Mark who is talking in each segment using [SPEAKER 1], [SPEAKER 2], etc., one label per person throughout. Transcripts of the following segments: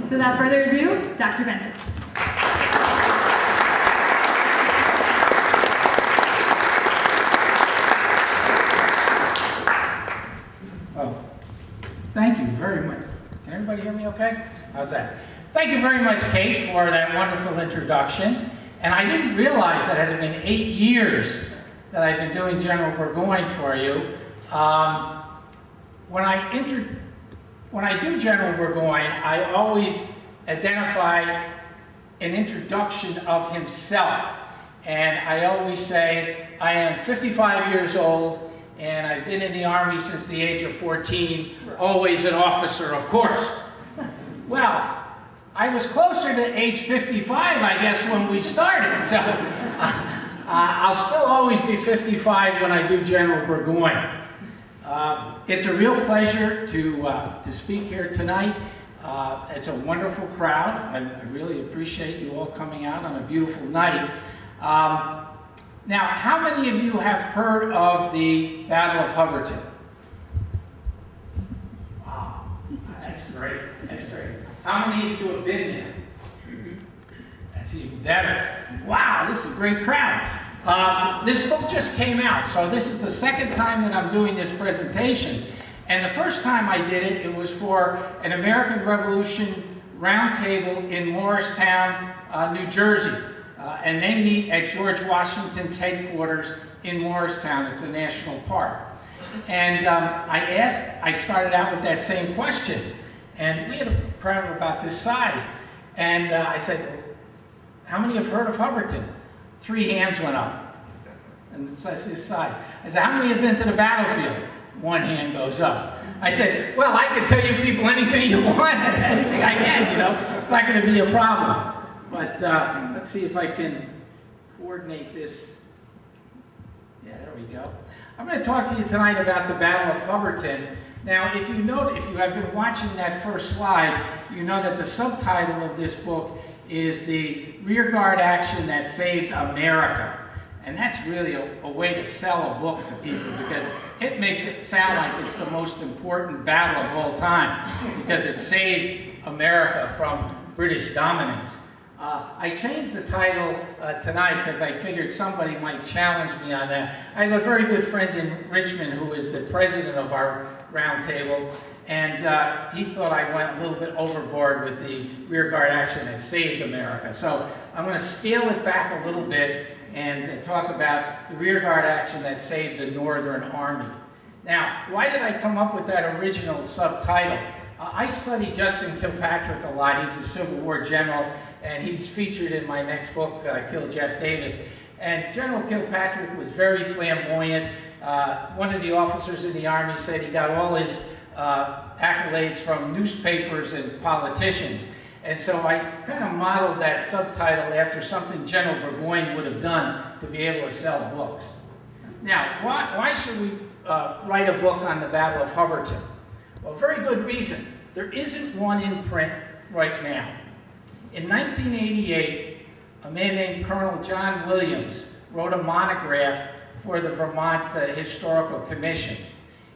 [SPEAKER 1] So without further ado, Dr. Bender.
[SPEAKER 2] Oh, thank you very much. Can everybody hear me okay? How's that? Thank you very much, Kate, for that wonderful introduction. And I didn't realize that it had been 8 years that I've been doing General Burgoyne for you. When I do General Burgoyne, I always identify an introduction of himself. And I always say, I am 55 years old, and I've been in the Army since the age of 14, always an officer, of course. Well, I was closer to age 55, I guess, when we started, so I'll still always be 55 when I do General Burgoyne. It's a real pleasure to speak here tonight. It's a wonderful crowd. I really appreciate you all coming out on a beautiful night. Now, how many of you have heard of the Battle of Hubbardton? Wow, that's great. That's great. How many of you have been there? That's even better. Wow, this is a great crowd. This book just came out, so this is the second time that I'm doing this presentation. And the first time I did it, it was for an American Revolution roundtable in Morristown, New Jersey. And they meet at George Washington's headquarters in Morristown. It's a national park. And I started out with that same question. And we had a crowd of about this size. And I said, how many have heard of Hubbardton? 3 hands went up. And it's this size. I said, how many have been to the battlefield? 1 hand goes up. I said, well, I can tell you people anything you want, anything I can, you know. It's not going to be a problem. But let's see if I can coordinate this. Yeah, there we go. I'm going to talk to you tonight about the Battle of Hubbardton. Now, if you have been watching that first slide, you know that the subtitle of this book is the Rearguard Action That Saved America. And that's really a way to sell a book to people, because it makes it sound like it's the most important battle of all time, because it saved America from British dominance. I changed the title tonight because I figured somebody might challenge me on that. I have a very good friend in Richmond who is the president of our roundtable, and he thought I went a little bit overboard with the Rearguard Action That Saved America. So I'm going to scale it back a little bit and talk about the Rearguard Action That Saved the Northern Army. Now, why did I come up with that original subtitle? I studied Judson Kilpatrick a lot. He's a Civil War general, and he's featured in my next book, Kill Jeff Davis. And General Kilpatrick was very flamboyant. One of the officers in the Army said he got all his accolades from newspapers and politicians. And so I kind of modeled that subtitle after something General Burgoyne would have done to be able to sell books. Now, why should we write a book on the Battle of Hubbardton? Well, very good reason. There isn't one in print right now. In 1988, a man named Colonel John Williams wrote a monograph for the Vermont Historical Commission.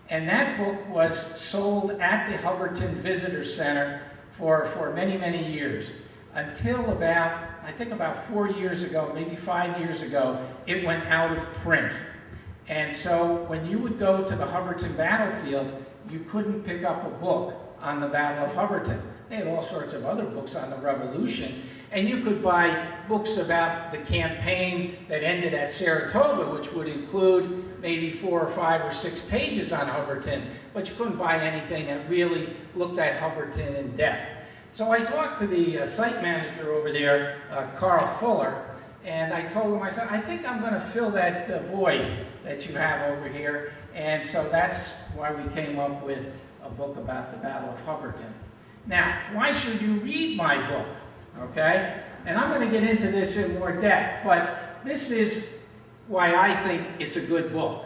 [SPEAKER 2] And that book was sold at the Hubbardton Visitor Center for many, many years. Until about 4 years ago, maybe 5 years ago, it went out of print. And so when you would go to the Hubbardton battlefield, you couldn't pick up a book on the Battle of Hubbardton. They had all sorts of other books on the Revolution, and you could buy books about the campaign that ended at Saratoga, which would include maybe 4 or 5 or 6 pages on Hubbardton, but you couldn't buy anything that really looked at Hubbardton in depth. So I talked to the site manager over there, Carl Fuller, and I told him, I said, I think I'm going to fill that void that you have over here. And so that's why we came up with a book about the Battle of Hubbardton. Now, why should you read my book? Okay? And I'm going to get into this in more depth, but this is why I think it's a good book.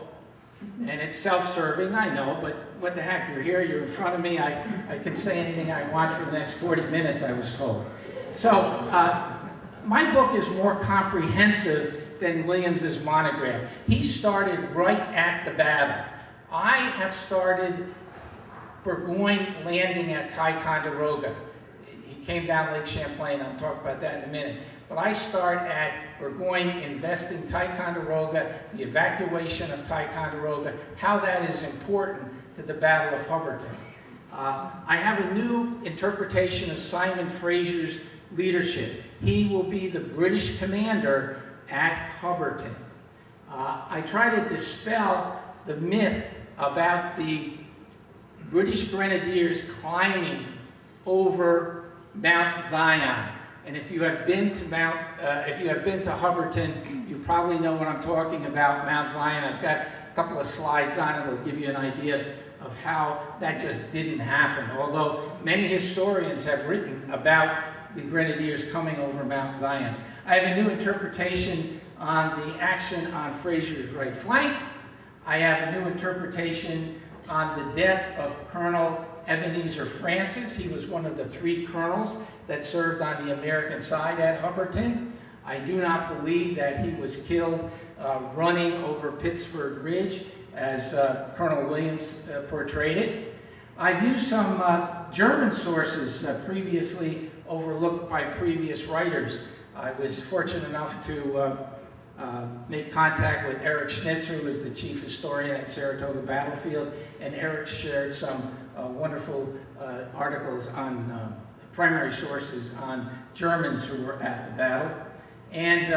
[SPEAKER 2] And it's self-serving, I know, but what the heck, you're here, you're in front of me, I can say anything I want for the next 40 minutes, I was told. So, my book is more comprehensive than Williams's monograph. He started right at the battle. I have started Burgoyne landing at Ticonderoga. he came down Lake Champlain. I'll talk about that in a minute. But I start at Burgoyne investing Ticonderoga, the evacuation of Ticonderoga, how that is important to the Battle of Hubbardton. I have a new interpretation of Simon Fraser's leadership. He will be the British commander at Hubbardton. I try to dispel the myth about the British Grenadiers climbing over Mount Zion. And if you have been to Hubbardton, you probably know what I'm talking about, Mount Zion. I've got a couple of slides on it that'll give you an idea of how that just didn't happen. Although many historians have written about the Grenadiers coming over Mount Zion. I have a new interpretation on the action on Fraser's right flank. I have a new interpretation on the death of Colonel Ebenezer Francis. He was one of the 3 colonels that served on the American side at Hubbardton. I do not believe that he was killed running over Pittsford Ridge, as Colonel Williams portrayed it. I've used some German sources previously overlooked by previous writers. I was fortunate enough to make contact with Eric Schnitzer, who was the chief historian at Saratoga Battlefield, and Eric shared some wonderful articles on primary sources on Germans who were at the battle. And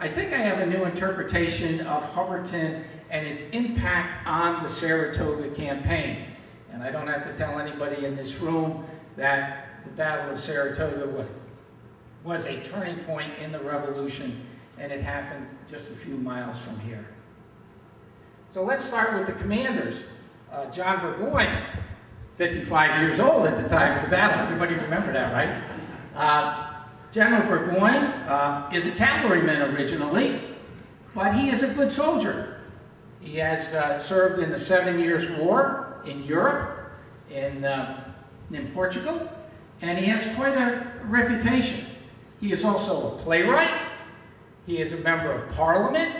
[SPEAKER 2] I think I have a new interpretation of Hubbardton and its impact on the Saratoga campaign. And I don't have to tell anybody in this room that the Battle of Saratoga was a turning point in the Revolution, and it happened just a few miles from here. So let's start with the commanders. John Burgoyne, 55 years old at the time of the battle. Everybody remember that, right? General Burgoyne is a cavalryman originally, but he is a good soldier. He has served in the 7 Years' War in Europe, in Portugal, and he has quite a reputation. He is also a playwright. He is a member of Parliament,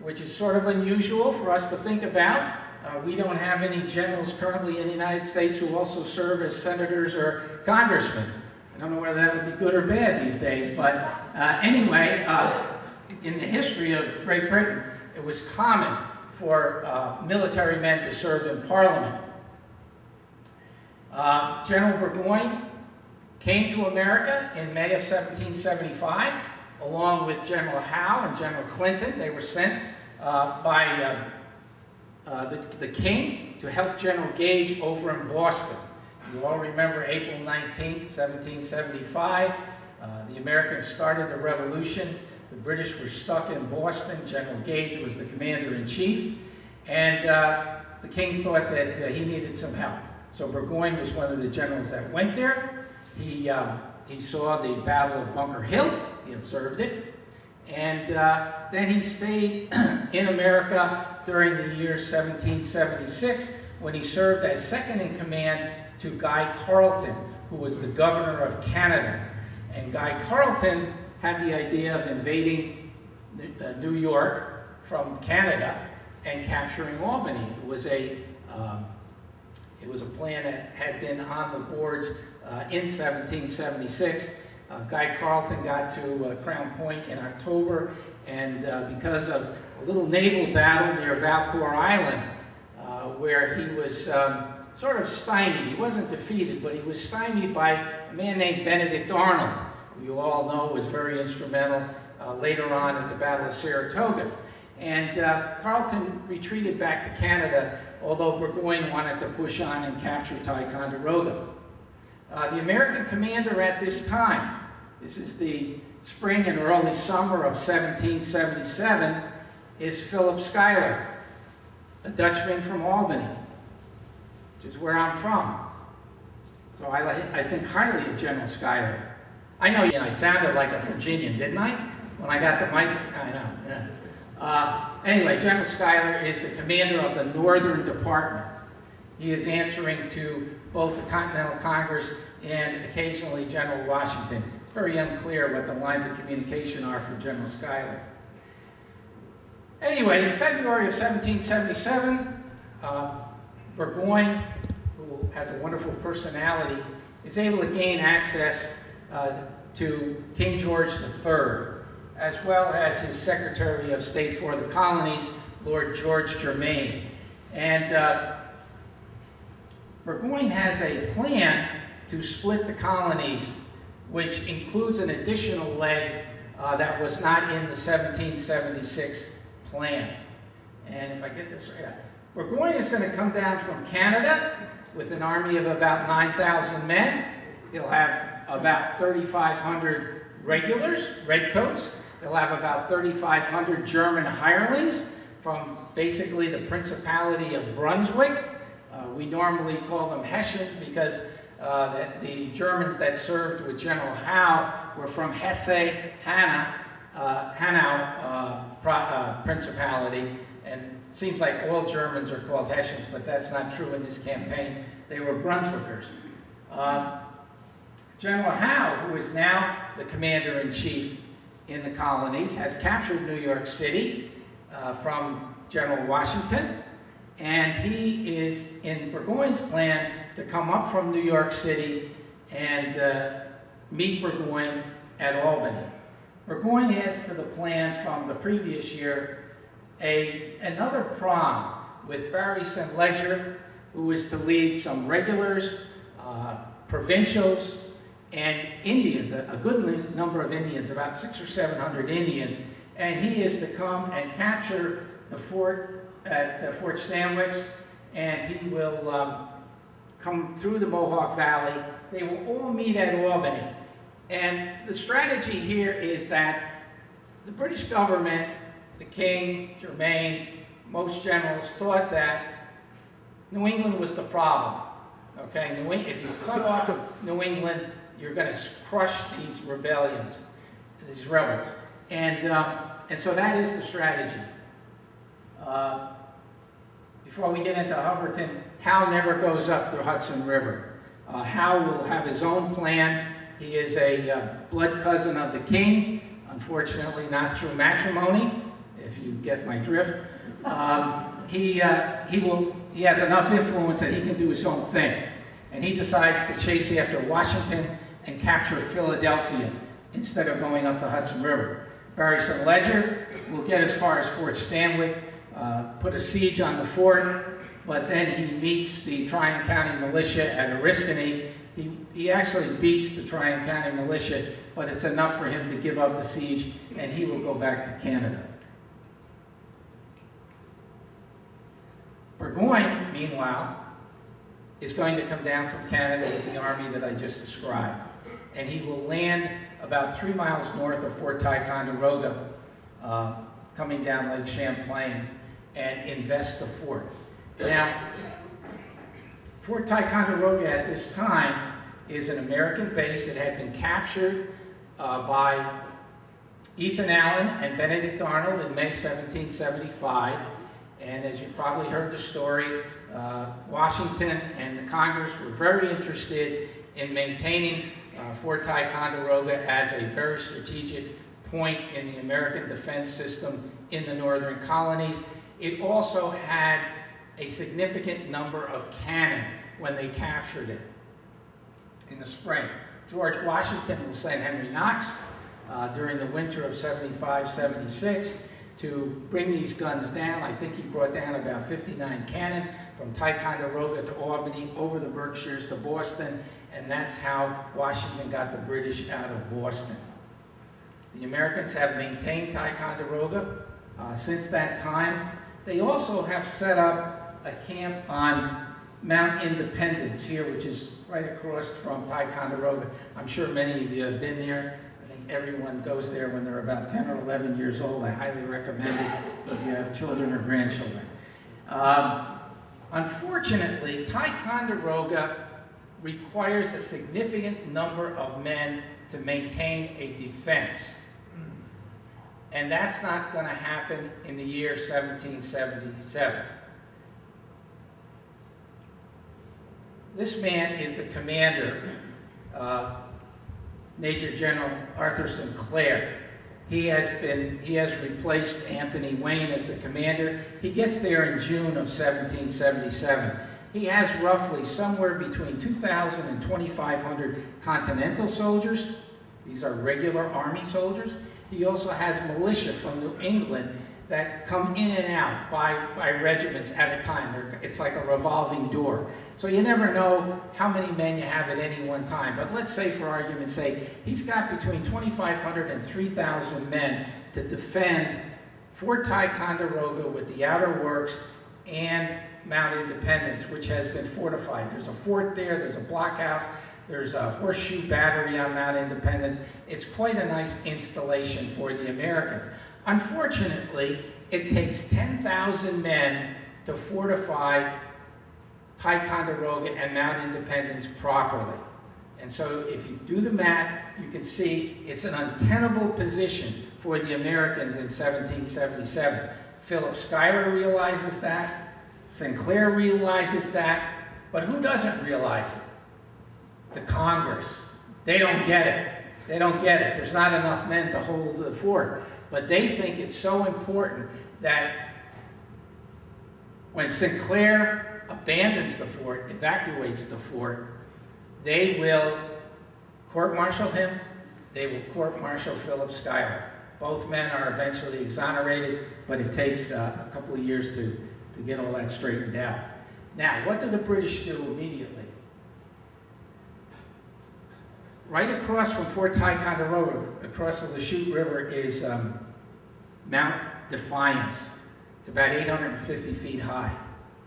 [SPEAKER 2] which is sort of unusual for us to think about. We don't have any generals currently in the United States who also serve as senators or congressmen. I don't know whether that would be good or bad these days, but anyway, in the history of Great Britain, it was common for military men to serve in Parliament. General Burgoyne came to America in May of 1775, along with General Howe and General Clinton. They were sent by the king to help General Gage over in Boston. You all remember April 19th, 1775. The Americans started the revolution. The British were stuck in Boston. General Gage was the commander-in-chief, and the king thought that he needed some help. So Burgoyne was one of the generals that went there. He saw the Battle of Bunker Hill. He observed it. And then he stayed in America during the year 1776 when he served as second in command to Guy Carleton, who was the governor of Canada. And Guy Carleton had the idea of invading New York from Canada and capturing Albany. It was a plan that had been on the boards in 1776. Guy Carleton got to Crown Point in October, and because of a little naval battle near Valcour Island, where he was sort of stymied. He wasn't defeated, but he was stymied by a man named Benedict Arnold, who you all know was very instrumental later on at the Battle of Saratoga. And Carleton retreated back to Canada, although Burgoyne wanted to push on and capture Ticonderoga. The American commander at this time, this is the spring and early summer of 1777, is Philip Schuyler, a Dutchman from Albany, which is where I'm from. So I think highly of General Schuyler. I know I sounded like a Virginian, didn't I? When I got the mic, I know. Yeah. Anyway, General Schuyler is the commander of the Northern Department. He is answering to both the Continental Congress and occasionally General Washington. It's very unclear what the lines of communication are for General Schuyler. Anyway, in February of 1777, Burgoyne, who has a wonderful personality, is able to gain access to King George III, as well as his Secretary of State for the Colonies, Lord George Germain. And Burgoyne has a plan to split the colonies, which includes an additional leg that was not in the 1776 plan. And if I get this right, yeah. Burgoyne is going to come down from Canada with an army of about 9,000 men. He'll have about 3,500 regulars, redcoats. They'll have about 3,500 German hirelings from basically the Principality of Brunswick. We normally call them Hessians because the Germans that served with General Howe were from Hesse, Hanau Principality, and it seems like all Germans are called Hessians, but that's not true in this campaign. They were Brunswickers. General Howe, who is now the commander-in-chief in the colonies, has captured New York City from General Washington, and he is in Burgoyne's plan to come up from New York City and meet Burgoyne at Albany. Burgoyne adds to the plan from the previous year another prom with Barry St. Ledger, who is to lead some regulars, provincials, and Indians, a good number of Indians, about 600 or 700 Indians, and he is to come and capture the fort at Fort Stanwix, and he will come through the Mohawk Valley. They will all meet at Albany. And the strategy here is that the British government, the King, Germain, most generals thought that New England was the problem. Okay, if you cut off New England, you're going to crush these rebellions, these rebels. And so that is the strategy. Before we get into Hubbardton, Howe never goes up the Hudson River. Howe will have his own plan. He is a blood cousin of the king, unfortunately not through matrimony, if you get my drift. He has enough influence that he can do his own thing. And he decides to chase after Washington and capture Philadelphia instead of going up the Hudson River. Barry St. Ledger will get as far as Fort Stanwix, put a siege on the fort, but then he meets the Tryon County militia at Oriskany. He actually beats the Tryon County militia, but it's enough for him to give up the siege, and he will go back to Canada. Burgoyne, meanwhile, is going to come down from Canada with the army that I just described, and he will land about 3 miles north of Fort Ticonderoga, coming down Lake Champlain, and invest the fort. Now, Fort Ticonderoga at this time is an American base that had been captured by Ethan Allen and Benedict Arnold in May 1775. And as you probably heard the story, Washington and the Congress were very interested in maintaining Fort Ticonderoga as a very strategic point in the American defense system in the northern colonies. It also had a significant number of cannon when they captured it in the spring. George Washington will send Henry Knox during the winter of 75-76 to bring these guns down. I think he brought down about 59 cannon from Ticonderoga to Albany, over the Berkshires to Boston, and that's how Washington got the British out of Boston. The Americans have maintained Ticonderoga since that time. They also have set up a camp on Mount Independence here, which is right across from Ticonderoga. I'm sure many of you have been there. I think everyone goes there when they're about 10 or 11 years old. I highly recommend it if you have children or grandchildren. Unfortunately, Ticonderoga requires a significant number of men to maintain a defense. And that's not going to happen in the year 1777. This man is the commander, Major General Arthur Sinclair. He has replaced Anthony Wayne as the commander. He gets there in June of 1777. he has roughly somewhere between 2,000 and 2,500 Continental soldiers. These are regular Army soldiers. He also has militia from New England that come in and out by regiments at a time. It's like a revolving door. So you never know how many men you have at any one time. But let's say, for argument's sake, he's got between 2,500 and 3,000 men to defend Fort Ticonderoga with the outer works and Mount Independence, which has been fortified. There's a fort there, there's a blockhouse, there's a horseshoe battery on Mount Independence. It's quite a nice installation for the Americans. Unfortunately, it takes 10,000 men to fortify Ticonderoga and Mount Independence properly. And so if you do the math, you can see it's an untenable position for the Americans in 1777. Philip Schuyler realizes that, Sinclair realizes that, but who doesn't realize it? The Congress. They don't get it. They don't get it. There's not enough men to hold the fort. But they think it's so important that when Sinclair abandons the fort, evacuates the fort, they will court-martial him, they will court-martial Philip Schuyler. Both men are eventually exonerated, but it takes a couple of years to get all that straightened out. Now, what do the British do immediately? Right across from Fort Ticonderoga, across the Lachute River, is Mount Defiance. It's about 850 feet high.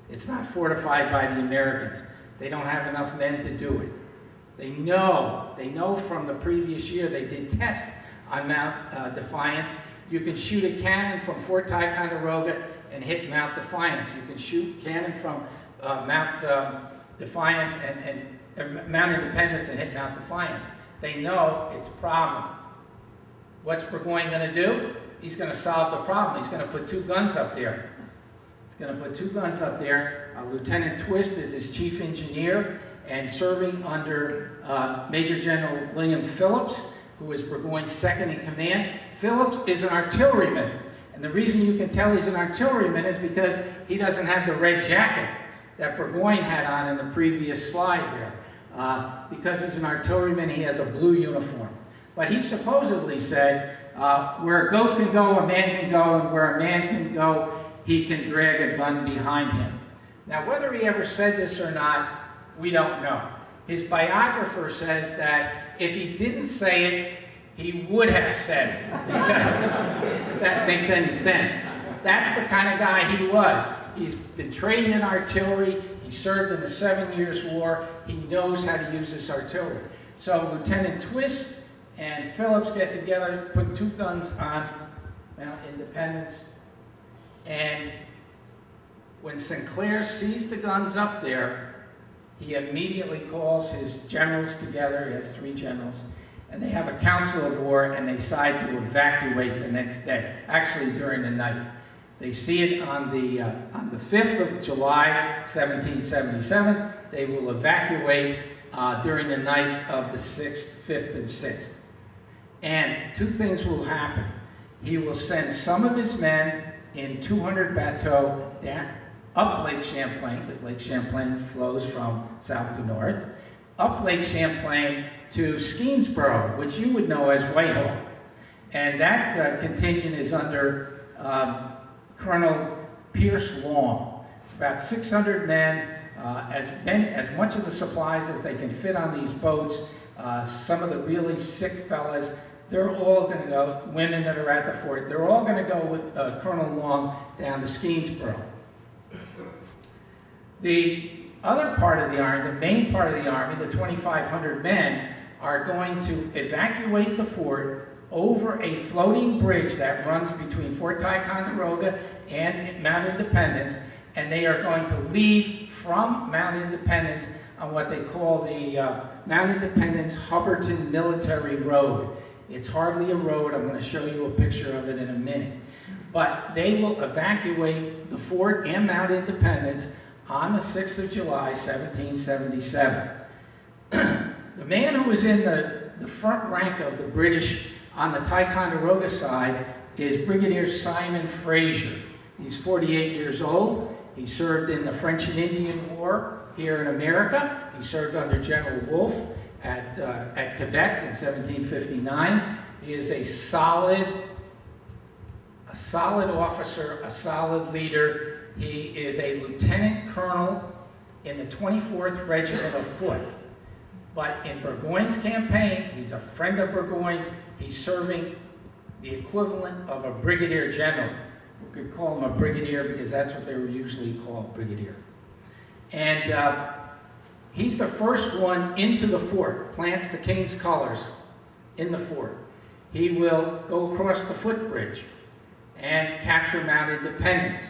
[SPEAKER 2] It's not fortified by the Americans. They don't have enough men to do it. They know from the previous year they did tests on Mount Defiance. You can shoot a cannon from Fort Ticonderoga and hit Mount Defiance. You can shoot cannon from Mount Defiance and Mount Independence and hit Mount Defiance. They know it's a problem. What's Burgoyne going to do? He's going to solve the problem. He's going to put two guns up there. He's going to put two guns up there. Lieutenant Twist is his chief engineer, and serving under Major General William Phillips, who is Burgoyne's second in command. Phillips is an artilleryman, and the reason you can tell he's an artilleryman is because he doesn't have the red jacket that Burgoyne had on in the previous slide there. Because he's an artilleryman, he has a blue uniform. But he supposedly said, where a goat can go, a man can go, and where a man can go, he can drag a gun behind him. Now, whether he ever said this or not, we don't know. His biographer says that if he didn't say it, he would have said it. If that makes any sense. That's the kind of guy he was. He's been trained in artillery. He served in the 7 Years' War. He knows how to use this artillery. So Lieutenant Twist and Phillips get together, put two guns on Mount Independence, and when Sinclair sees the guns up there, he immediately calls his generals together. He has 3 generals, and they have a council of war, and they decide to evacuate the next day, actually during the night. They see it on the 5th of July, 1777. They will evacuate during the night of the 6th, 5th, and 6th. And two things will happen. He will send some of his men in 200 bateaux down, up Lake Champlain, because Lake Champlain flows from south to north, up Lake Champlain to Skenesboro, which you would know as Whitehall. And that contingent is under Colonel Pierce Long. It's about 600 men, as much of the supplies as they can fit on these boats. Some of the really sick fellas, they're all going to go, women that are at the fort, they're all going to go with Colonel Long down to Skenesboro. The other part of the Army, the main part of the Army, the 2,500 men, are going to evacuate the fort over a floating bridge that runs between Fort Ticonderoga and Mount Independence, and they are going to leave from Mount Independence on what they call the Mount Independence Hubbardton Military Road. It's hardly a road. I'm going to show you a picture of it in a minute. But they will evacuate the fort and Mount Independence on the 6th of July, 1777. The man who was in the front rank of the British on the Ticonderoga side is Brigadier Simon Fraser. He's 48 years old. He served in the French and Indian War here in America. He served under General Wolfe at Quebec in 1759. He is a solid officer, a solid leader. He is a lieutenant colonel in the 24th Regiment of Foot. But in Burgoyne's campaign, he's a friend of Burgoyne's. He's serving the equivalent of a brigadier general. We could call him a brigadier because that's what they were usually called, brigadier. And he's the first one into the fort, plants the king's colors in the fort. He will go across the footbridge and capture Mount Independence.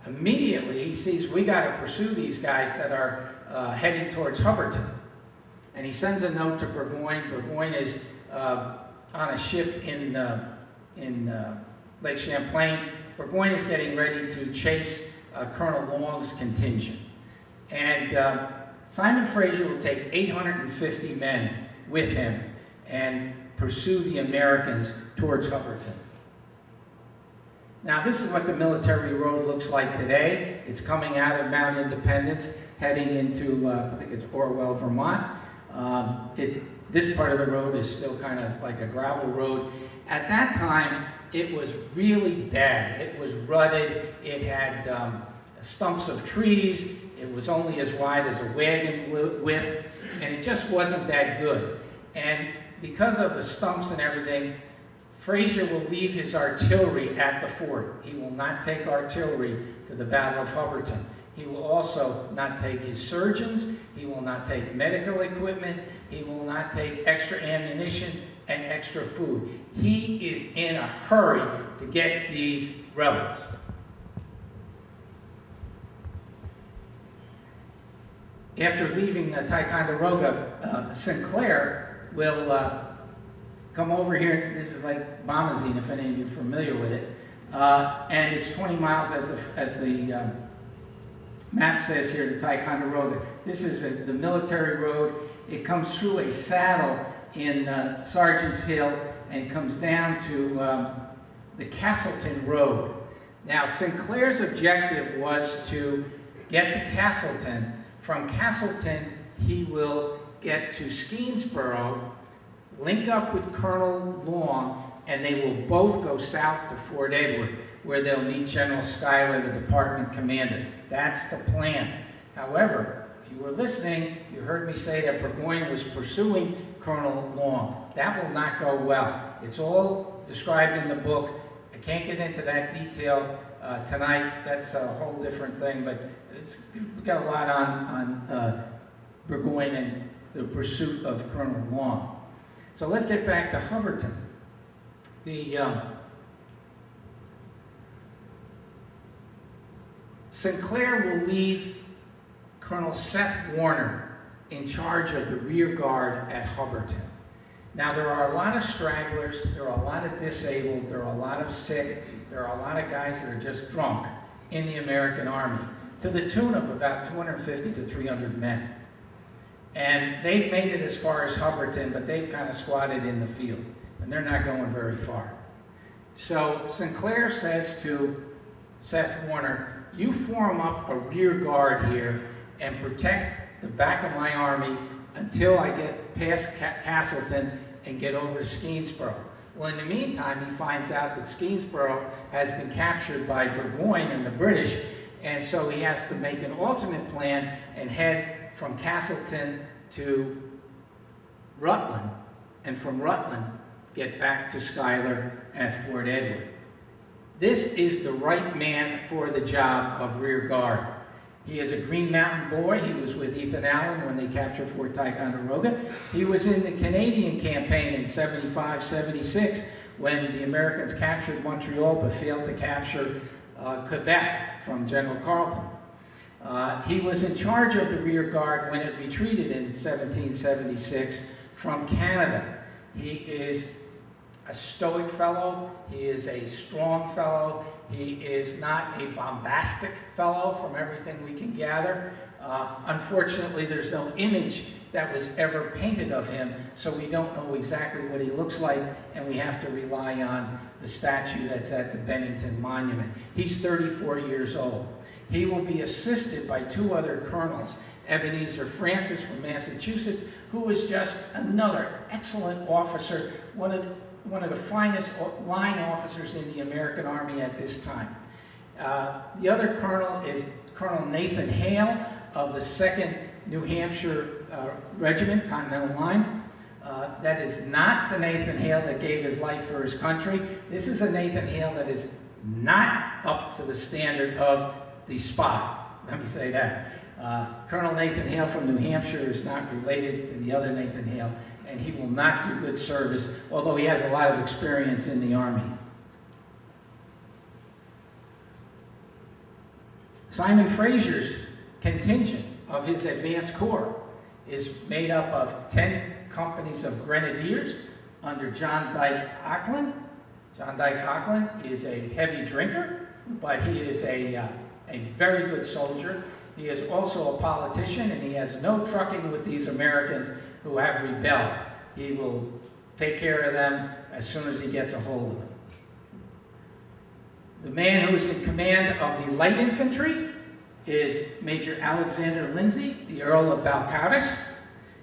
[SPEAKER 2] Immediately, he sees we got to pursue these guys that are heading towards Hubbardton. And he sends a note to Burgoyne. Burgoyne is on a ship in Lake Champlain. Burgoyne is getting ready to chase Colonel Long's contingent. And Simon Fraser will take 850 men with him and pursue the Americans towards Hubbardton. Now, this is what the military road looks like today. It's coming out of Mount Independence, heading into, I think it's Orwell, Vermont. This part of the road is still kind of like a gravel road. At that time, it was really bad. It was rutted. It had stumps of trees. It was only as wide as a wagon width, and it just wasn't that good. And because of the stumps and everything, Fraser will leave his artillery at the fort. He will not take artillery to the Battle of Hubbardton. He will also not take his surgeons. He will not take medical equipment. He will not take extra ammunition and extra food. He is in a hurry to get these rebels. After leaving Ticonderoga, Sinclair will come over here. This is like Bombazine, if any of you are familiar with it. And it's 20 miles as the map says here to Ticonderoga. This is the military road. It comes through a saddle in Sergeant's Hill and comes down to the Castleton Road. Now, Sinclair's objective was to get to Castleton. From Castleton, he will get to Skenesboro, link up with Colonel Long, and they will both go south to Fort Edward, where they'll meet General Schuyler, the department commander. That's the plan. However, if you were listening, you heard me say that Burgoyne was pursuing Colonel Long. That will not go well. It's all described in the book. I can't get into that detail tonight. That's a whole different thing, but we got a lot on Burgoyne and the pursuit of Colonel Long. So let's get back to Hubbardton. Sinclair will leave Colonel Seth Warner in charge of the rear guard at Hubbardton. Now, there are a lot of stragglers, there are a lot of disabled, there are a lot of sick, there are a lot of guys that are just drunk in the American Army, to the tune of about 250 to 300 men. And they've made it as far as Hubbardton, but they've kind of squatted in the field, and they're not going very far. So Sinclair says to Seth Warner, you form up a rear guard here and protect the back of my army until I get past Castleton and get over to Skenesboro. Well, in the meantime, he finds out that Skenesboro has been captured by Burgoyne and the British, and so he has to make an alternate plan and head from Castleton to Rutland, and from Rutland get back to Schuyler at Fort Edward. This is the right man for the job of rear guard. He is a Green Mountain boy. He was with Ethan Allen when they captured Fort Ticonderoga. He was in the Canadian campaign in 75, 76 when the Americans captured Montreal but failed to capture Quebec from General Carleton. He was in charge of the rear guard when it retreated in 1776 from Canada. He is a stoic fellow. He is a strong fellow. He is not a bombastic fellow from everything we can gather. Unfortunately, there's no image that was ever painted of him, so we don't know exactly what he looks like, and we have to rely on the statue that's at the Bennington Monument. He's 34 years old. He will be assisted by two other colonels, Ebenezer Francis from Massachusetts, who is just another excellent officer, one of the finest line officers in the American Army at this time. The other colonel is Colonel Nathan Hale of the 2nd New Hampshire Regiment, Continental Line. That is not the Nathan Hale that gave his life for his country. This is a Nathan Hale that is not up to the standard of the spy. Let me say that. Colonel Nathan Hale from New Hampshire is not related to the other Nathan Hale, and he will not do good service, although he has a lot of experience in the Army. Simon Fraser's contingent of his advance corps is made up of 10 companies of grenadiers under John Dyke Auckland. John Dyke Auckland is a heavy drinker, but he is a very good soldier. He is also a politician, and he has no trucking with these Americans who have rebelled. He will take care of them as soon as he gets a hold of them. The man who is in command of the light infantry is Major Alexander Lindsay, the Earl of Balcoutis.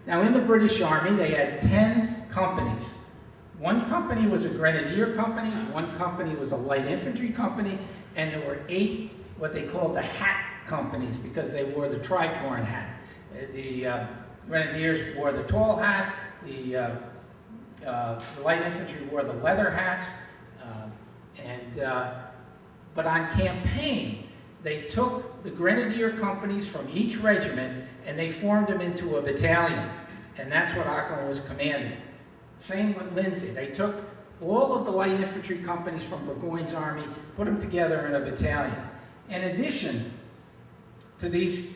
[SPEAKER 2] Now, in the British Army, they had 10 companies. One company was a grenadier company, one company was a light infantry company, and there were 8 what they called the hat companies, because they wore the tricorn hat. The grenadiers wore the tall hat, the light infantry wore the leather hats, but on campaign, they took the grenadier companies from each regiment and they formed them into a battalion, and that's what Auckland was commanding. Same with Lindsay. They took all of the light infantry companies from Burgoyne's army, put them together in a battalion. In addition to these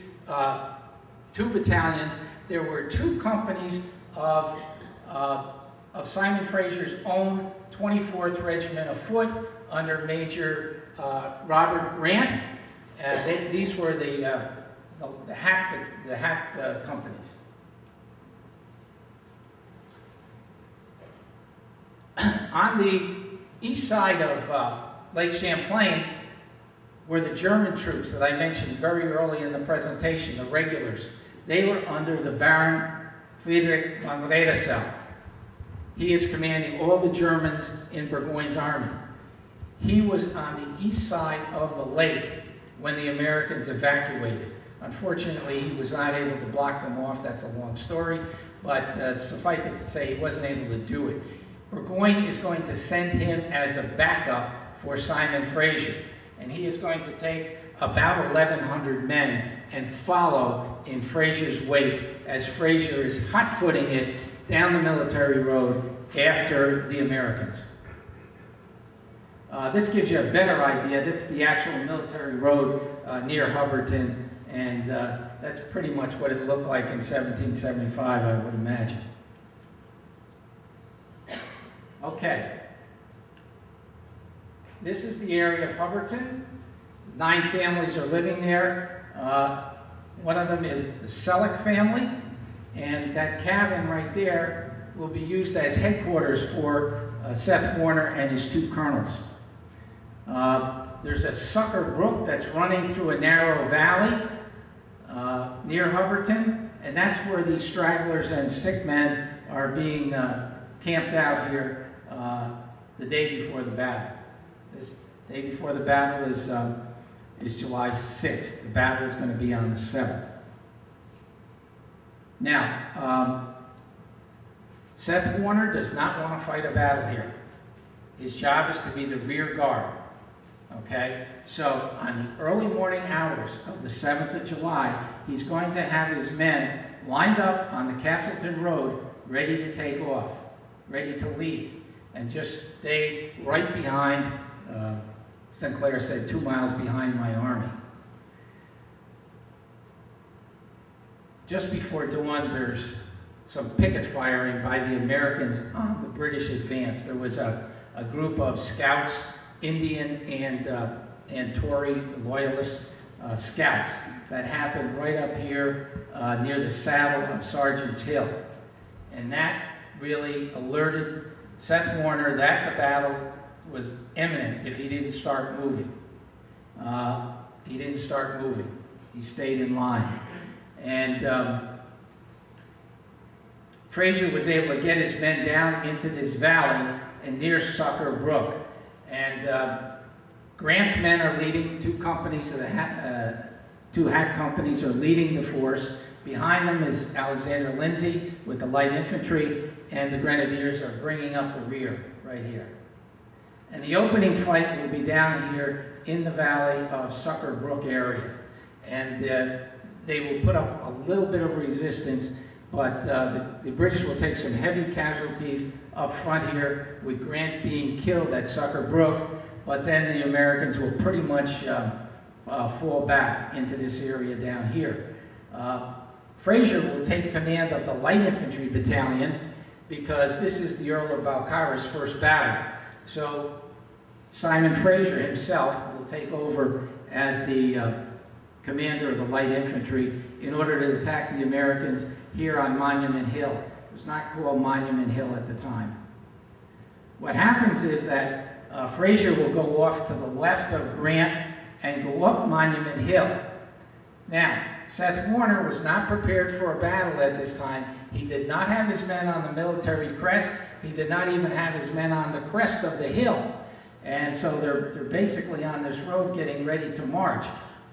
[SPEAKER 2] 2 battalions, there were 2 companies of Simon Fraser's own 24th Regiment of Foot under Major Robert Grant. These were the hat companies. On the east side of Lake Champlain were the German troops that I mentioned very early in the presentation, the regulars. They were under the Baron Friedrich von Redesel. He is commanding all the Germans in Burgoyne's army. He was on the east side of the lake when the Americans evacuated. Unfortunately, he was not able to block them off. That's a long story, but suffice it to say, he wasn't able to do it. Burgoyne is going to send him as a backup for Simon Fraser, and he is going to take about 1,100 men and follow in Fraser's wake as Fraser is hot-footing it down the military road after the Americans. This gives you a better idea. That's the actual military road near Hubbardton, and that's pretty much what it looked like in 1775, I would imagine. Okay. This is the area of Hubbardton. 9 families are living there. One of them is the Selleck family, and that cabin right there will be used as headquarters for Seth Warner and his 2 colonels. There's a Sucker Brook that's running through a narrow valley near Hubbardton, and that's where these stragglers and sick men are being camped out here the day before the battle. This day before the battle is July 6th. The battle is going to be on the 7th. Now, Seth Warner does not want to fight a battle here. His job is to be the rear guard. Okay? So, on the early morning hours of the 7th of July, he's going to have his men lined up on the Castleton Road, ready to take off, ready to leave, and just stay right behind, Sinclair said, 2 miles behind my army. Just before dawn, there's some picket firing by the Americans on the British advance. There was a group of scouts, Indian and Tory loyalist scouts, that happened right up here near the saddle of Sergeant's Hill. And that really alerted Seth Warner that the battle was imminent if he didn't start moving. he didn't start moving. He stayed in line. And Fraser was able to get his men down into this valley and near Sucker Brook. And Grant's men are leading two companies of the two hack companies are leading the force. Behind them is Alexander Lindsay with the light infantry, and the grenadiers are bringing up the rear right here. And the opening fight will be down here in the valley of Sucker Brook area. And they will put up a little bit of resistance, but the British will take some heavy casualties up front here, with Grant being killed at Sucker Brook, but then the Americans will pretty much fall back into this area down here. Fraser will take command of the light infantry battalion because this is the Earl of Balcarres's first battle. So Simon Fraser himself will take over as the commander of the light infantry in order to attack the Americans here on Monument Hill. It was not called Monument Hill at the time. What happens is that Fraser will go off to the left of Grant and go up Monument Hill. Now, Seth Warner was not prepared for a battle at this time. He did not have his men on the military crest. He did not even have his men on the crest of the hill. And so they're basically on this road getting ready to march.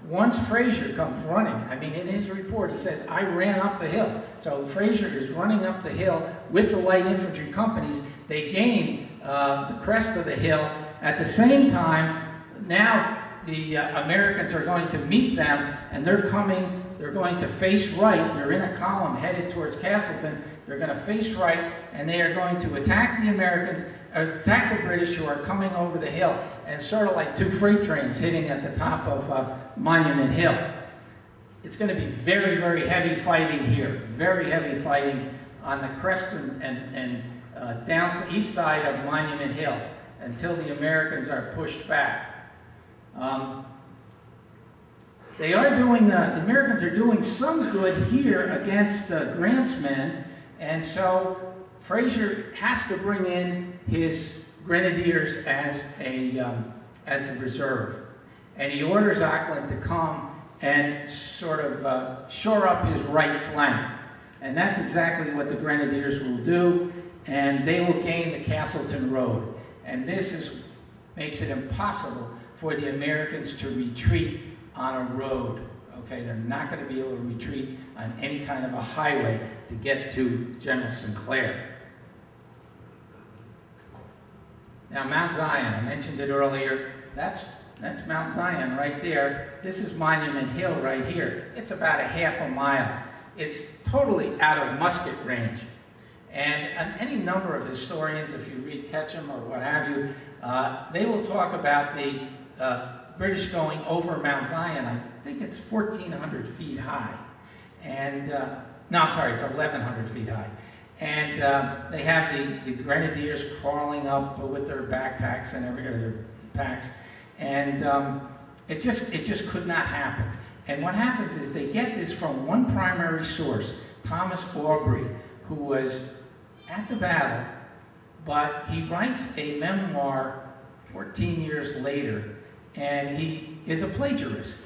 [SPEAKER 2] Once Fraser comes running, I mean, in his report, he says, I ran up the hill. So Fraser is running up the hill with the light infantry companies. They gain the crest of the hill. At the same time, now the Americans are going to meet them, and they're going to face right. They're in a column headed towards Castleton. They're going to face right, and they are going to attack the Americans, attack the British who are coming over the hill, and sort of like two freight trains hitting at the top of Monument Hill. It's going to be very, very heavy fighting here, very heavy fighting on the crest and down the east side of Monument Hill until the Americans are pushed back. The Americans are doing some good here against Grant's men, and so Fraser has to bring in his grenadiers as the reserve. And he orders Auckland to come and sort of shore up his right flank. And that's exactly what the grenadiers will do, and they will gain the Castleton Road. And this makes it impossible for the Americans to retreat on a road. Okay, they're not going to be able to retreat on any kind of a highway to get to General Sinclair. Now, Mount Zion, I mentioned it earlier. That's Mount Zion right there. This is Monument Hill right here. It's about a half a mile. It's totally out of musket range. And any number of historians, if you read Ketchum or what have you, they will talk about the British going over Mount Zion. I think it's 1,400 feet high. And, no, I'm sorry, it's 1,100 feet high. And they have the grenadiers crawling up with their backpacks and their packs. And it just could not happen. And what happens is they get this from one primary source, Thomas Aubrey, who was at the battle, but he writes a memoir 14 years later, and he is a plagiarist.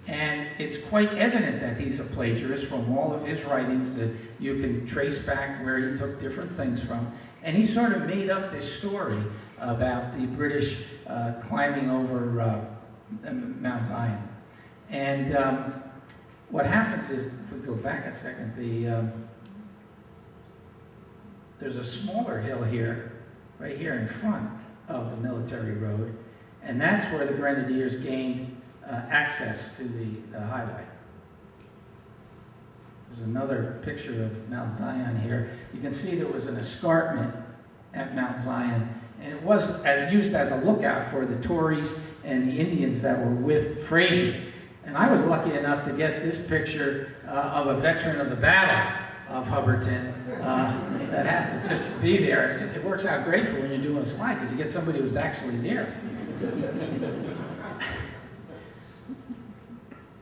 [SPEAKER 2] And it's quite evident that he's a plagiarist from all of his writings that you can trace back where he took different things from. And he sort of made up this story about the British climbing over Mount Zion. And what happens is, if we go back a second, there's a smaller hill here, right here in front of the military road, and that's where the grenadiers gained access to the highway. There's another picture of Mount Zion here. You can see there was an escarpment at Mount Zion, and it was used as a lookout for the Tories and the Indians that were with Fraser. And I was lucky enough to get this picture of a veteran of the Battle of Hubbardton that happened just to be there. It works out great for when you're doing a slide because you get somebody who's actually there.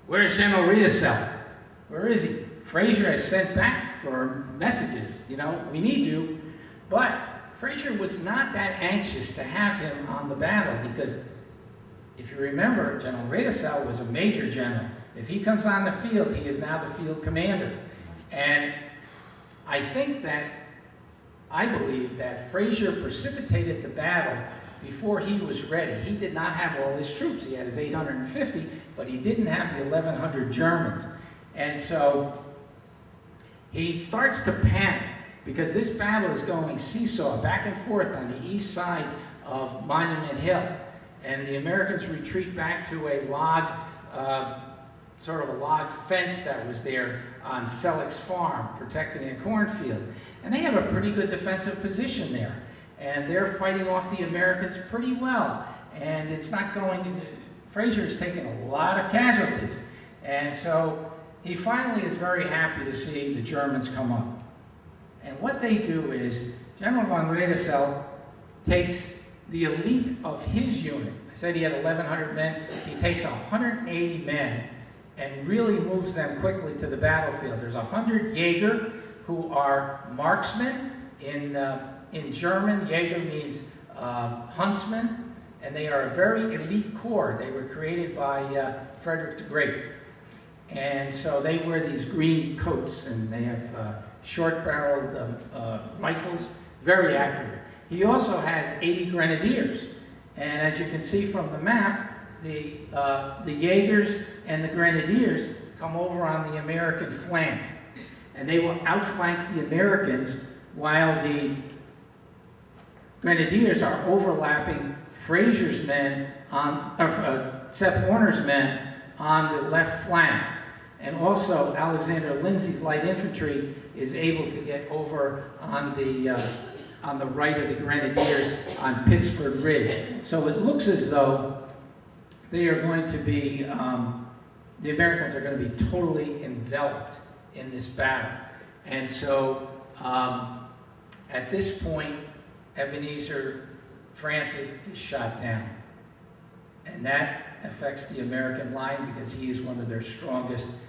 [SPEAKER 2] Where's General Riesel? Where is he? Fraser has sent back for messages, we need you. But Fraser was not that anxious to have him on the battle because if you remember, General Radisell was a major general. If he comes on the field, he is now the field commander. And I believe that Fraser precipitated the battle before he was ready. He did not have all his troops. He had his 850, but he didn't have the 1,100 Germans. And so he starts to panic because this battle is going seesaw back and forth on the east side of Monument Hill. And the Americans retreat back to a log, sort of a log fence that was there on Selleck's farm, protecting a cornfield. And they have a pretty good defensive position there. And they're fighting off the Americans pretty well. And it's not going into, Fraser is taking a lot of casualties. And so he finally is very happy to see the Germans come up. And what they do is, General von Radisell takes the elite of his unit. I said he had 1,100 men. He takes 180 men and really moves them quickly to the battlefield. There's 100 Jäger, who are marksmen. In German, Jäger means huntsman, and they are a very elite corps. They were created by Frederick the Great. And so they wear these green coats, and they have short-barreled rifles, very accurate. He also has 80 grenadiers. And as you can see from the map, the Jaegers and the grenadiers come over on the American flank. And they will outflank the Americans while the grenadiers are overlapping Fraser's men, Seth Warner's men on the left flank. And also Alexander Lindsay's light infantry is able to get over on the right of the grenadiers on Pittsford Ridge. So it looks as though they are going to be, the Americans are going to be totally enveloped in this battle. And so at this point, Ebenezer Francis is shot down. And that affects the American line because he is one of their strongest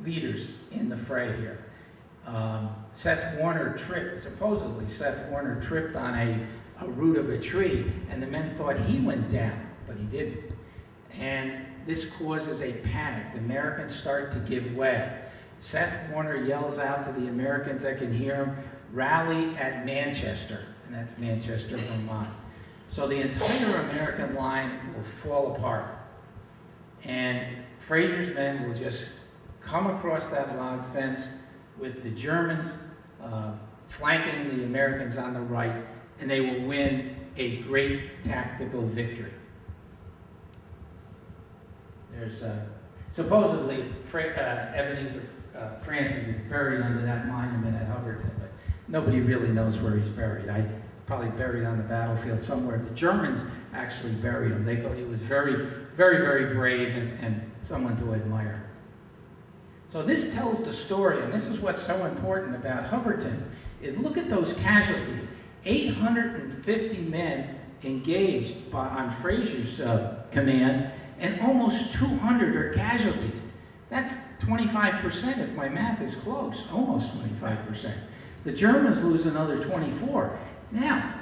[SPEAKER 2] leaders in the fray here. Supposedly Seth Warner tripped on a root of a tree, and the men thought he went down, but he didn't. And this causes a panic. The Americans start to give way. Seth Warner yells out to the Americans that can hear him, "Rally at Manchester," and that's Manchester, Vermont. So the entire American line will fall apart, and Fraser's men will just come across that log fence with the Germans flanking the Americans on the right, and they will win a great tactical victory. There's supposedly Ebenezer Francis is buried under that monument at Hubbardton, but nobody really knows where he's buried. Probably buried on the battlefield somewhere. The Germans actually buried him. They thought he was very, very, very brave and someone to admire. So this tells the story, and this is what's so important about Hubbardton, is look at those casualties. 850 men engaged on Fraser's command, and almost 200 are casualties. That's 25% if my math is close, almost 25%. The Germans lose another 24. Now,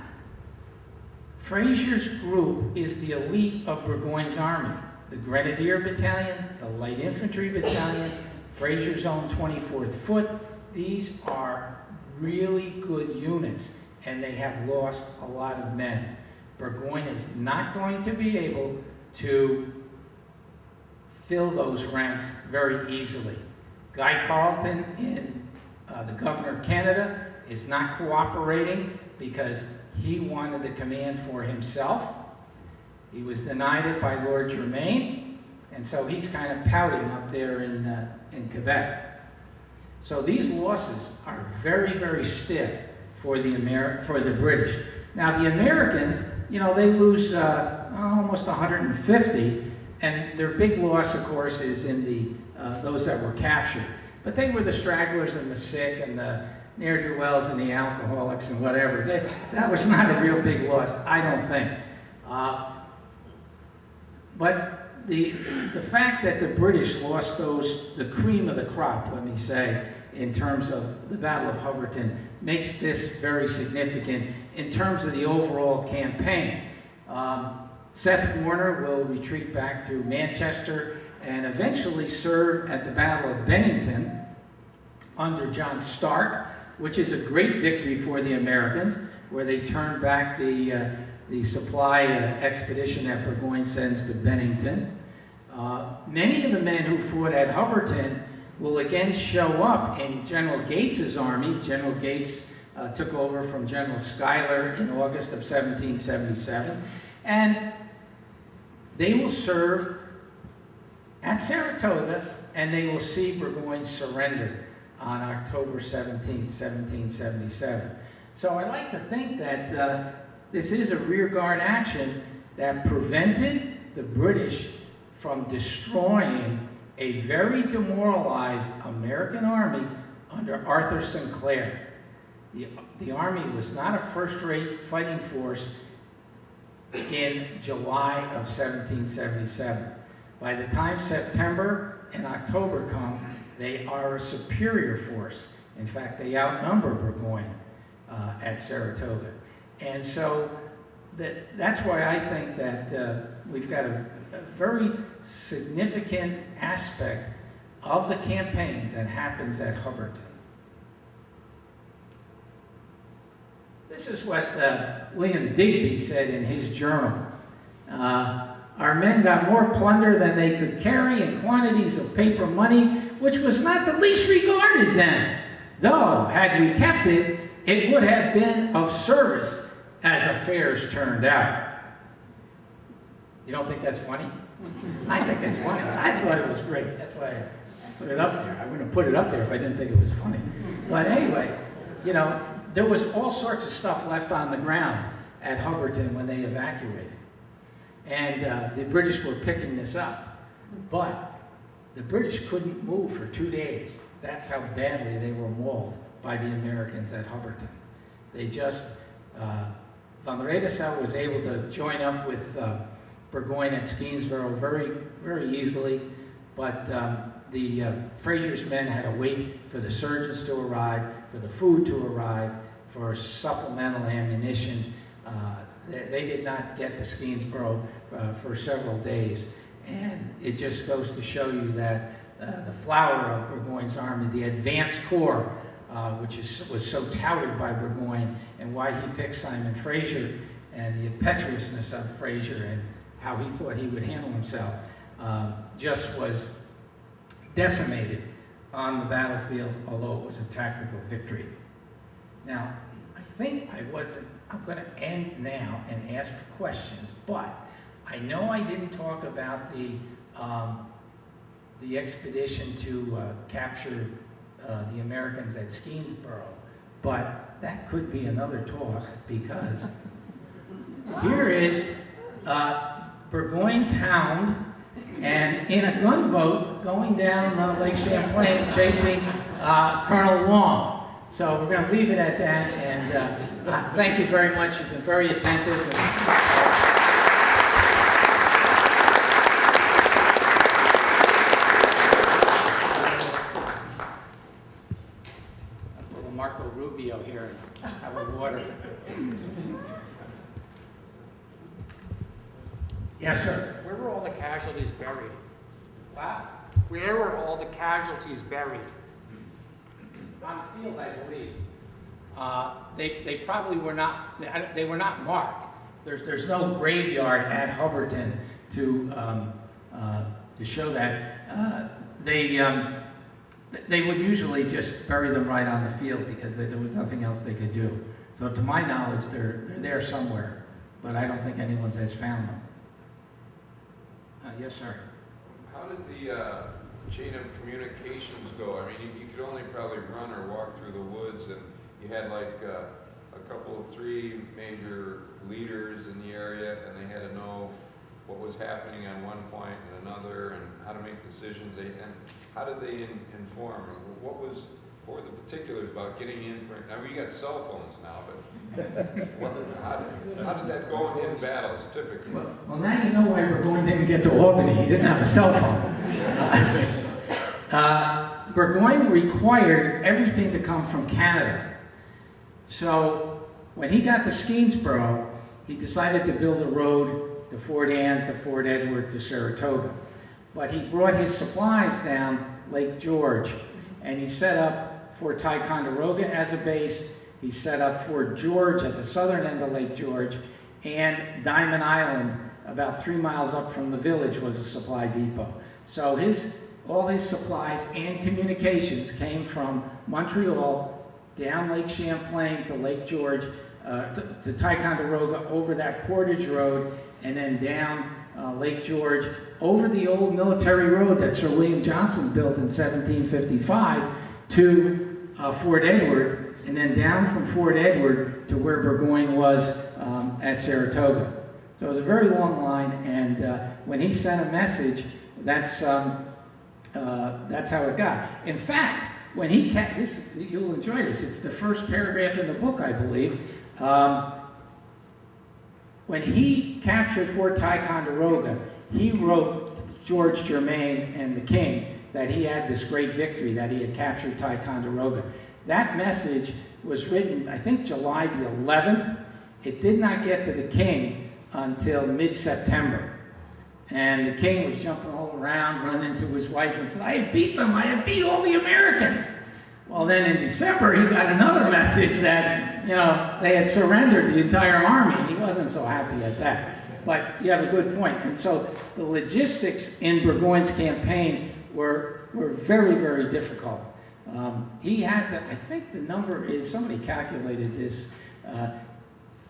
[SPEAKER 2] Fraser's group is the elite of Burgoyne's army. The Grenadier Battalion, the Light Infantry Battalion, Fraser's own 24th Foot. These are really good units, and they have lost a lot of men. Burgoyne is not going to be able to fill those ranks very easily. Guy Carleton, the governor of Canada, is not cooperating because he wanted the command for himself. He was denied it by Lord Germain, and so he's kind of pouting up there in Quebec. So these losses are very, very stiff for the British. Now the Americans, they lose almost 150, and their big loss, of course, is in those that were captured. But they were the stragglers and the sick and the ne'er-do-wells and the alcoholics and whatever. That was not a real big loss, I don't think. But the fact that the British lost the cream of the crop, let me say, in terms of the Battle of Hubbardton, makes this very significant in terms of the overall campaign. Seth Warner will retreat back to Manchester and eventually serve at the Battle of Bennington under John Stark, which is a great victory for the Americans, where they turned back the supply expedition that Burgoyne sends to Bennington. Many of the men who fought at Hubbardton will again show up in General Gates's army. General Gates took over from General Schuyler in August of 1777, and they will serve at Saratoga, and they will see Burgoyne surrender on October 17th, 1777. So I like to think that this is a rearguard action that prevented the British from destroying a very demoralized American army under Arthur Sinclair. The army was not a first-rate fighting force in July of 1777. By the time September and October come, they are a superior force. In fact, they outnumber Burgoyne at Saratoga. And so that's why I think that we've got a very significant aspect of the campaign that happens at Hubbardton. This is what William Digby said in his journal. Our men got more plunder than they could carry and quantities of paper money, which was not the least regarded then, though, had we kept it, it would have been of service as affairs turned out. You don't think that's funny? I think it's funny. I thought it was great. That's why I put it up there. I wouldn't have put it up there if I didn't think it was funny. But anyway, you know, there was all sorts of stuff left on the ground at Hubbardton when they evacuated. And the British were picking this up. But the British couldn't move for 2 days. That's how badly they were mauled by the Americans at Hubbardton. They just, Van Redesel was able to join up with Burgoyne at Skenesborough very, very easily, but the Fraser's men had to wait for the surgeons to arrive, for the food to arrive, for supplemental ammunition. They did not get to Skenesborough for several days, and it just goes to show you that the flower of Burgoyne's army, the advanced corps, which was so touted by Burgoyne, and why he picked Simon Fraser, and the impetuousness of Fraser, and how he thought he would handle himself, just was decimated on the battlefield, although it was a tactical victory. Now, I think I'm going to end now and ask for questions, but I know I didn't talk about the expedition to capture the Americans at Skenesborough, but that could be another talk, because here is Burgoyne's hound, and in a gunboat going down Lake Champlain chasing Colonel Long. So we're going to leave it at that, and thank you very much. You've been very attentive. I'll pull a Marco Rubio here and have a water. Yes, sir.
[SPEAKER 3] Where were all the casualties buried?
[SPEAKER 2] Wow.
[SPEAKER 3] Where were all the casualties buried?
[SPEAKER 2] On the field, I believe. They probably were not. They were not marked. There's no graveyard at Hubbardton to show that. They would usually just bury them right on the field because there was nothing else they could do. So to my knowledge, they're there somewhere, but I don't think anyone has found them. Yes, sir.
[SPEAKER 4] How did the chain of communications go? I mean, you could only probably run or walk through the woods, and you had like a couple of 3 major leaders in the area, and they had to know what was happening on one point and another, and how to make decisions. And how did they inform? What were the particulars about getting in? Now we got cell phones now, but how does that go in battles typically?
[SPEAKER 2] Well, now you know why Burgoyne didn't get to Albany. He didn't have a cell phone. Burgoyne required everything to come from Canada. So when he got to Skenesborough, he decided to build a road to Fort Anne, to Fort Edward, to Saratoga. But he brought his supplies down Lake George, and he set up Fort Ticonderoga as a base. He set up Fort George at the southern end of Lake George, and Diamond Island, about 3 miles up from the village, was a supply depot. So all his supplies and communications came from Montreal down Lake Champlain to Lake George, to Ticonderoga, over that portage road, and then down Lake George, over the old military road that Sir William Johnson built in 1755 to Fort Edward, and then down from Fort Edward to where Burgoyne was at Saratoga. So it was a very long line, and when he sent a message, that's how it got. In fact, when he you'll enjoy this. It's the first paragraph in the book, I believe. When he captured Fort Ticonderoga, he wrote George Germain and the king that he had this great victory, that he had captured Ticonderoga. That message was written, I think, July the 11th. It did not get to the king until mid-September. And the king was jumping all around, running into his wife and said, "I have beat them, I have beat all the Americans." Well, then in December, he got another message that, they had surrendered the entire army, and he wasn't so happy at that. But you have a good point. And so the logistics in Burgoyne's campaign were very, very difficult. He had to, I think the number is, somebody calculated this,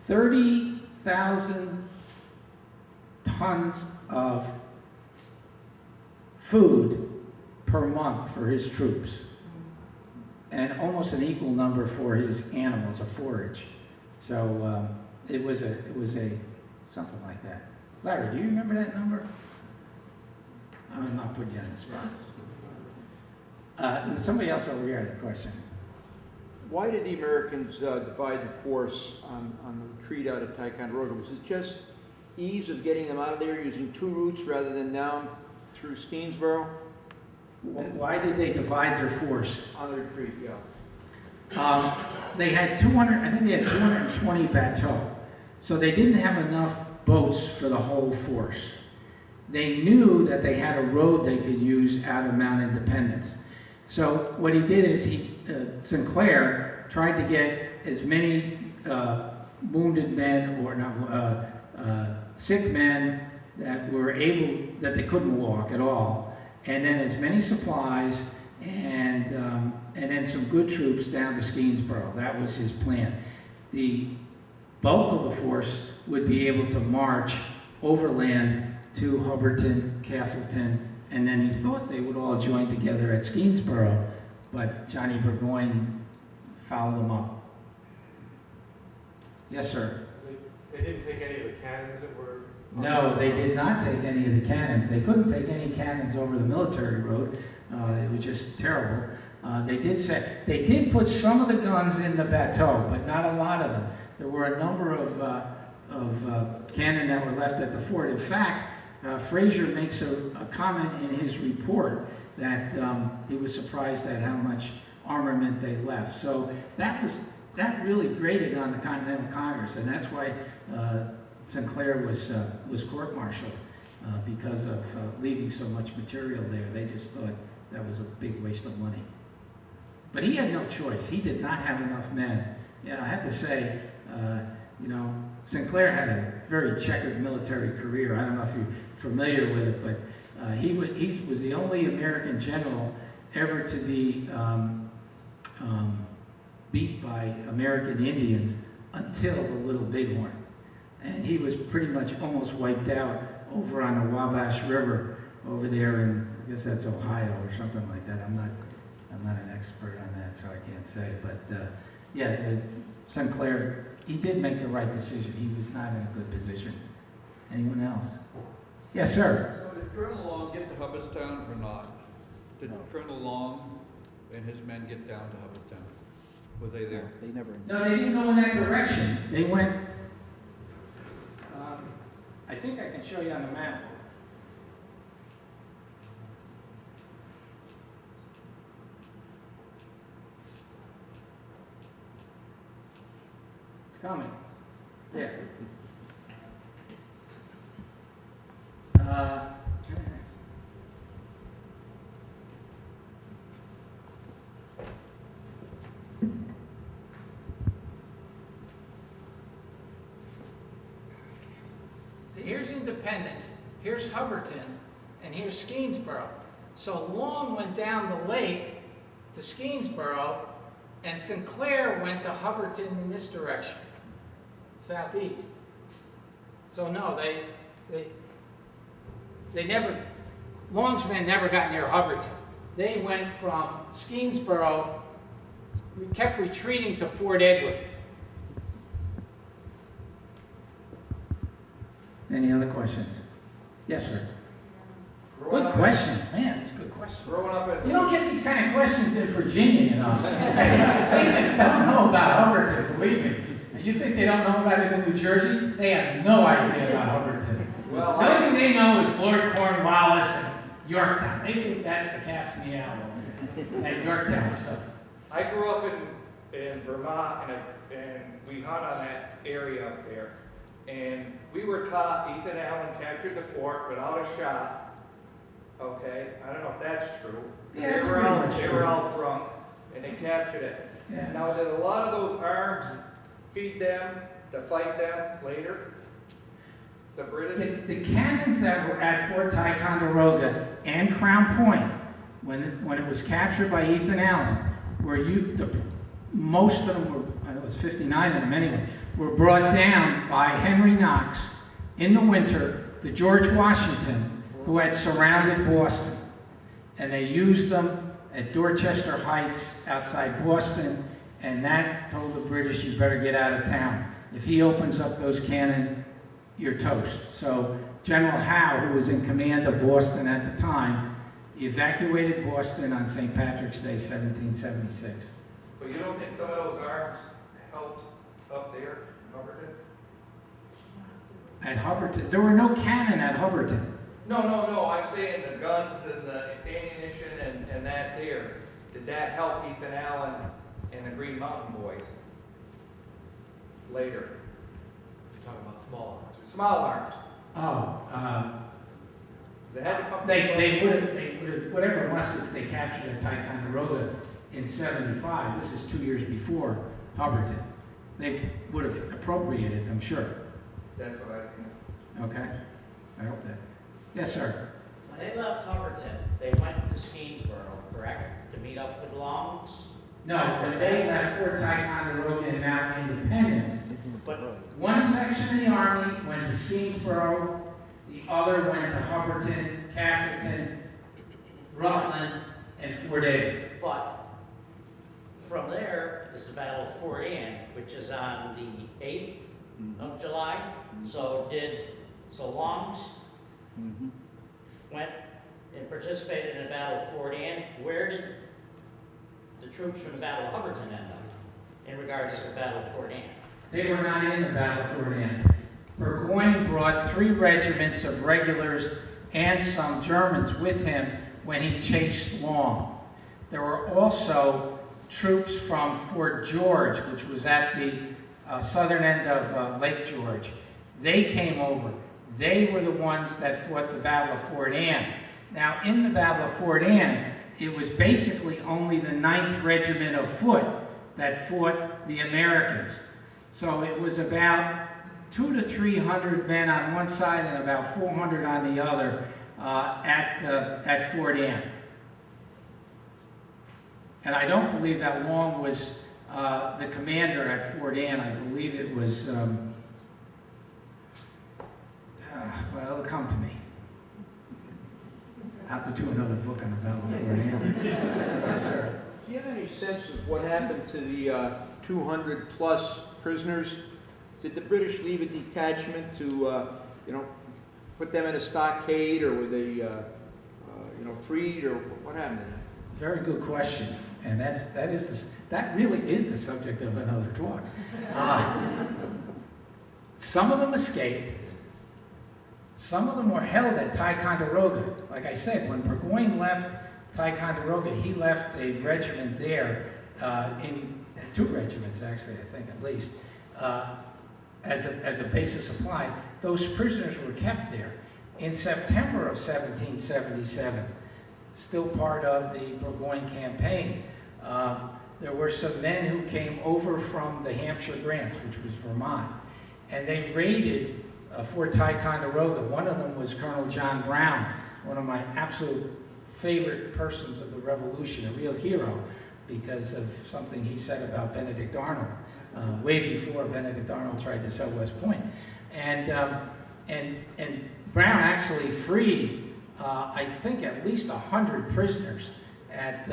[SPEAKER 2] 30,000 tons of food per month for his troops, and almost an equal number for his animals, a forage. So it was a something like that. Larry, do you remember that number? I'm not putting you on the spot. Somebody else over here had a question.
[SPEAKER 5] Why did the Americans divide the force on the retreat out of Ticonderoga? Was it just ease of getting them out of there using two routes rather than down through Steensboro?
[SPEAKER 2] Why did they divide their force?
[SPEAKER 5] On the retreat, yeah.
[SPEAKER 2] They had 220 bateaux, so they didn't have enough boats for the whole force. They knew that they had a road they could use out of Mount Independence. So what he did is Sinclair tried to get as many wounded men or sick men that they couldn't walk at all, and then as many supplies and then some good troops down to Steensboro. That was his plan. The bulk of the force would be able to march overland to Hubbardton, Castleton, and then he thought they would all join together at Steensboro, but Johnny Burgoyne fouled them up. Yes, sir.
[SPEAKER 6] They didn't take any of the cannons that were...
[SPEAKER 2] No, they did not take any of the cannons. They couldn't take any cannons over the military road. It was just terrible. They did put some of the guns in the bateau, but not a lot of them. There were a number of cannon that were left at the fort. In fact, Fraser makes a comment in his report that he was surprised at how much armament they left. So that really grated on the Continental Congress, and that's why Sinclair was court-martialed because of leaving so much material there. They just thought that was a big waste of money. But he had no choice. He did not have enough men. I have to say, Sinclair had a very checkered military career. I don't know if you're familiar with it, but he was the only American general ever to be beat by American Indians until the Little Bighorn. And he was pretty much almost wiped out over on the Wabash River over there in, I guess that's Ohio or something like that. I'm not an expert on that, so I can't say. But Sinclair, he did make the right decision. He was not in a good position. Anyone else? Yes, sir.
[SPEAKER 7] So did Colonel Long get to Hubbardton or not? Did Colonel Long and his men get down to Hubbardton? Were they there?
[SPEAKER 5] They never.
[SPEAKER 2] No, they didn't go in that direction. They went, I think I can show you on the map. It's coming. There. here's Independence, here's Hubbardton, and here's Skenesboro. So Long went down the lake to Skenesboro, and Sinclair went to Hubbardton in this direction, southeast. So no, they never, Long's men never got near Hubbardton. They went from Skenesboro, we kept retreating to Fort Edward. Any other questions? Yes, sir. Good questions, man, it's good questions.
[SPEAKER 6] Growing up in,
[SPEAKER 2] You don't get these kind of questions in Virginia, you know. They just don't know about Hubbardton, believe me. And you think they don't know about it in New Jersey? They have no idea about Hubbardton.
[SPEAKER 6] Well,
[SPEAKER 2] The only thing they know is Lord Cornwallis and Yorktown. They think that's the cat's meow, that Yorktown stuff.
[SPEAKER 6] I grew up in Vermont, and we hunt on that area up there. And we were taught Ethan Allen captured the fort without a shot. Okay, I don't know if that's true.
[SPEAKER 2] Yeah, that's pretty much
[SPEAKER 6] They
[SPEAKER 2] true.
[SPEAKER 6] were all drunk, and they captured it.
[SPEAKER 2] Yeah.
[SPEAKER 6] Now, did a lot of those arms feed them to fight them later? The British?
[SPEAKER 2] The cannons that were at Fort Ticonderoga and Crown Point, when it was captured by Ethan Allen, most of them were, it was 59 of them anyway, were brought down by Henry Knox in the winter to George Washington, who had surrounded Boston. And they used them at Dorchester Heights outside Boston, and that told the British, you better get out of town. If he opens up those cannon, you're toast. So General Howe, who was in command of Boston at the time, evacuated Boston on St. Patrick's Day, 1776.
[SPEAKER 6] But you don't think some of those arms helped up there, Hubbardton?
[SPEAKER 2] At Hubbardton, there were no cannon at Hubbardton.
[SPEAKER 6] No, I'm saying the guns and the ammunition and that there. Did that help Ethan Allen and the Green Mountain Boys later?
[SPEAKER 3] You're talking about small arms.
[SPEAKER 6] Small arms.
[SPEAKER 2] Oh,
[SPEAKER 6] They had to come.
[SPEAKER 2] they would have, whatever muskets they captured at Ticonderoga in 75, this is 2 years before Hubbardton, they would have appropriated them, sure.
[SPEAKER 6] That's what I think.
[SPEAKER 2] Okay? I hope that's, yes, sir.
[SPEAKER 8] When they left Hubbardton, they went to Skenesboro, correct? To meet up with Longs?
[SPEAKER 2] No, when they left Fort Ticonderoga and Mount Independence,
[SPEAKER 8] But
[SPEAKER 2] one section of the Army went to Skenesboro, the other went to Hubbardton, Castleton, Rutland, and Fort Edward.
[SPEAKER 8] But from there is the Battle of Fort Anne, which is on the 8th of July. So Longs went and participated in the Battle of Fort Anne. Where did the troops from the Battle of Hubbardton end up in regards to the Battle of Fort Anne?
[SPEAKER 2] They were not in the Battle of Fort Anne. Burgoyne brought 3 regiments of regulars and some Germans with him when he chased Long. There were also troops from Fort George, which was at the southern end of Lake George. They came over. They were the ones that fought the Battle of Fort Anne. Now, in the Battle of Fort Anne, it was basically only the 9th Regiment of Foot that fought the Americans. So it was about 200 to 300 men on one side and about 400 on the other at Fort Anne. And I don't believe that Long was the commander at Fort Anne. I believe it was, well, it'll come to me. I'll have to do another book on the Battle of Fort Anne. Yes, sir.
[SPEAKER 5] Do you have any sense of what happened to the 200-plus prisoners? Did the British leave a detachment to, put them in a stockade, or were they, freed, or what happened to them?
[SPEAKER 2] Very good question, and that really is the subject of another talk. Some of them escaped. Some of them were held at Ticonderoga. Like I said, when Burgoyne left Ticonderoga, he left a regiment there, 2 regiments actually, I think at least, as a base of supply. Those prisoners were kept there. In September of 1777, still part of the Burgoyne campaign, there were some men who came over from the Hampshire Grants, which was Vermont, and they raided Fort Ticonderoga. One of them was Colonel John Brown, one of my absolute favorite persons of the Revolution, a real hero, because of something he said about Benedict Arnold, way before Benedict Arnold tried to sell West Point. And Brown actually freed, I think, at least 100 prisoners at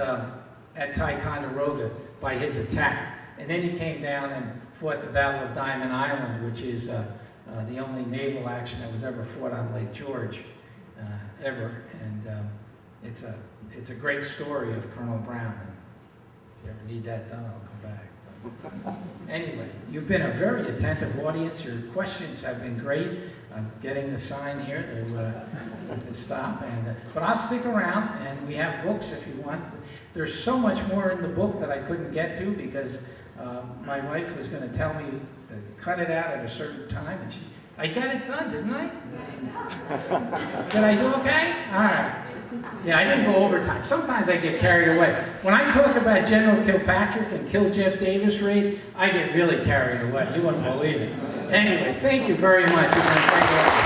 [SPEAKER 2] Ticonderoga by his attack. And then he came down and fought the Battle of Diamond Island, which is the only naval action that was ever fought on Lake George, ever. And it's a great story of Colonel Brown. And if you ever need that done, I'll come back. Anyway, you've been a very attentive audience. Your questions have been great. I'm getting the sign here to stop. But I'll stick around, and we have books if you want. There's so much more in the book that I couldn't get to because my wife was going to tell me to cut it out at a certain time, and I got it done, didn't I? Did I do okay? All right. Yeah, I didn't go overtime. Sometimes I get carried away. When I talk about General Kilpatrick and Kill Jeff Davis raid, I get really carried away. You wouldn't believe it. Anyway, thank you very much.